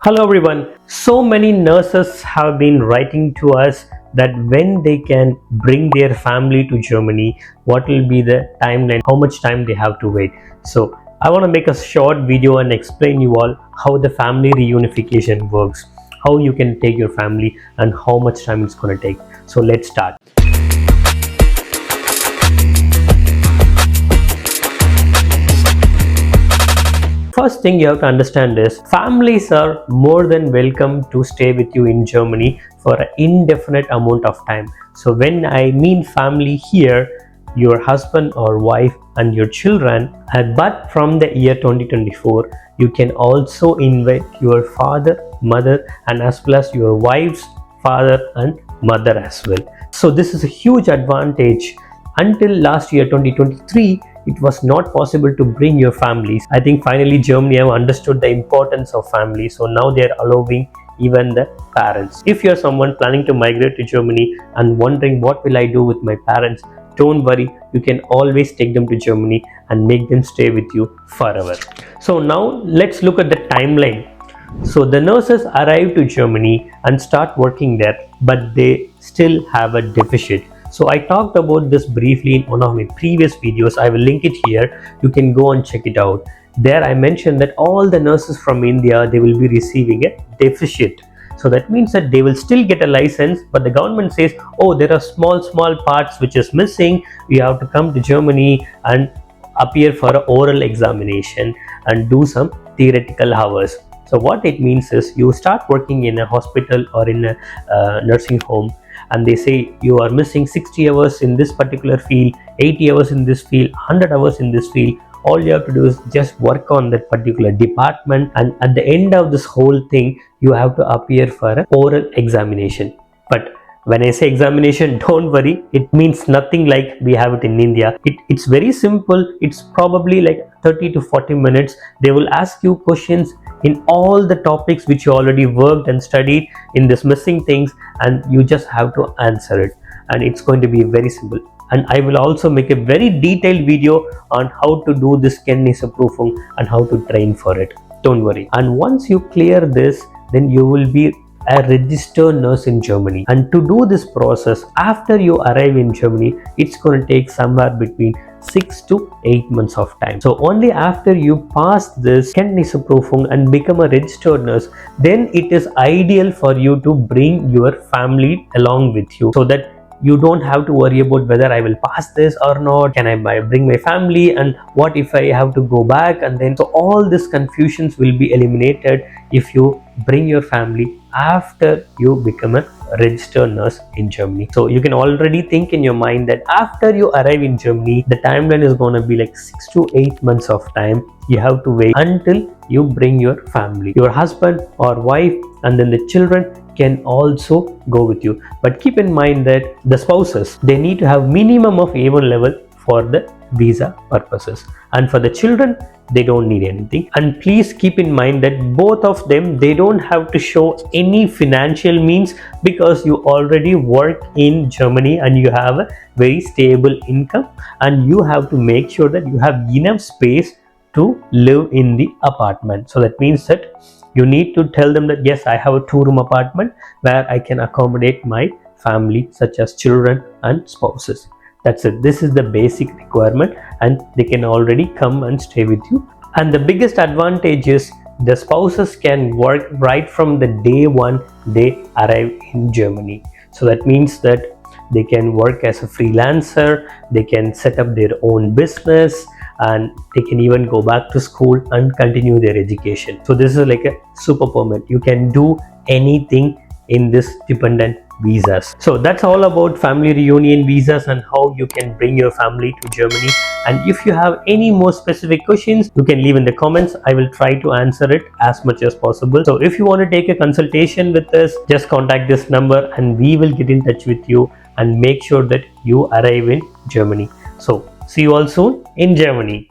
Hello everyone. So many nurses have been writing to us that when they can bring their family to Germany, what will be the timeline, how much time they have to wait. So I want to make a short video and explain you all how the family reunification works, how you can take your family and how much time it's going to take. So let's start. First thing you have to understand is families are more than welcome to stay with you in Germany for an indefinite amount of time. So when I mean family here, your husband or wife and your children, but from the year 2024 you can also invite your father, mother and as well as your wife's father and mother as well. So this is a huge advantage. Until last year 2023, it was not possible to bring your families. I think finally Germany have understood the importance of family, so now they are allowing even the parents. If you're someone planning to migrate to Germany and wondering what will I do with my parents, don't worry, you can always take them to Germany and make them stay with you forever. So now let's look at the timeline. So the nurses arrive to Germany and start working there, but they still have a deficit. So I talked about this briefly in one of my previous videos. I will link it here. You can go and check it out. There I mentioned that all the nurses from India, they will be receiving a deficit. So that means that they will still get a license, but the government says, oh, there are small parts which is missing. You have to come to Germany and appear for an oral examination and do some theoretical hours. So what it means is you start working in a hospital or in a nursing home, and they say you are missing 60 hours in this particular field, 80 hours in this field, 100 hours in this field. All you have to do is just work on that particular department, and at the end of this whole thing you have to appear for an oral examination. But when I say examination, don't worry, it means nothing like we have it in India. It's very simple. It's probably like 30 to 40 minutes. They will ask you questions in all the topics which you already worked and studied in this missing things, and you just have to answer it, and it's going to be very simple. And I will also make a very detailed video on how to do this Kenntnisprüfung and how to train for it. Don't worry. And once you clear this, then you will be a registered nurse in Germany. And to do this process, after you arrive in Germany, it's going to take somewhere between 6 to 8 months of time. So only after you pass this Kenntnisprüfung and become a registered nurse, then it is ideal for you to bring your family along with you, so that you don't have to worry about whether I will pass this or not. Can I bring my family, and what if I have to go back? And then so all these confusions will be eliminated if you bring your family after you become a registered nurse in Germany. So you can already think in your mind that after you arrive in Germany, the timeline is going to be like 6 to 8 months of time. You have to wait until you bring your family, your husband or wife, and then the children can also go with you. But keep in mind that the spouses, they need to have minimum of A1 level for the visa purposes, and for the children they don't need anything. And please keep in mind that both of them, they don't have to show any financial means, because you already work in Germany and you have a very stable income, and you have to make sure that you have enough space to live in the apartment. So that means that you need to tell them that yes, I have a 2-room apartment where I can accommodate my family, such as children and spouses. That's it. This is the basic requirement, and they can already come and stay with you. And the biggest advantage is the spouses can work right from the day one they arrive in Germany. So that means that they can work as a freelancer, they can set up their own business, and they can even go back to school and continue their education. So this is like a super permit. You can do anything in this dependent visas. So that's all about family reunion visas and how you can bring your family to Germany. And if you have any more specific questions, you can leave in the comments. I will try to answer it as much as possible. So if you want to take a consultation with us, just contact this number and we will get in touch with you and make sure that you arrive in Germany. So see you all soon in Germany.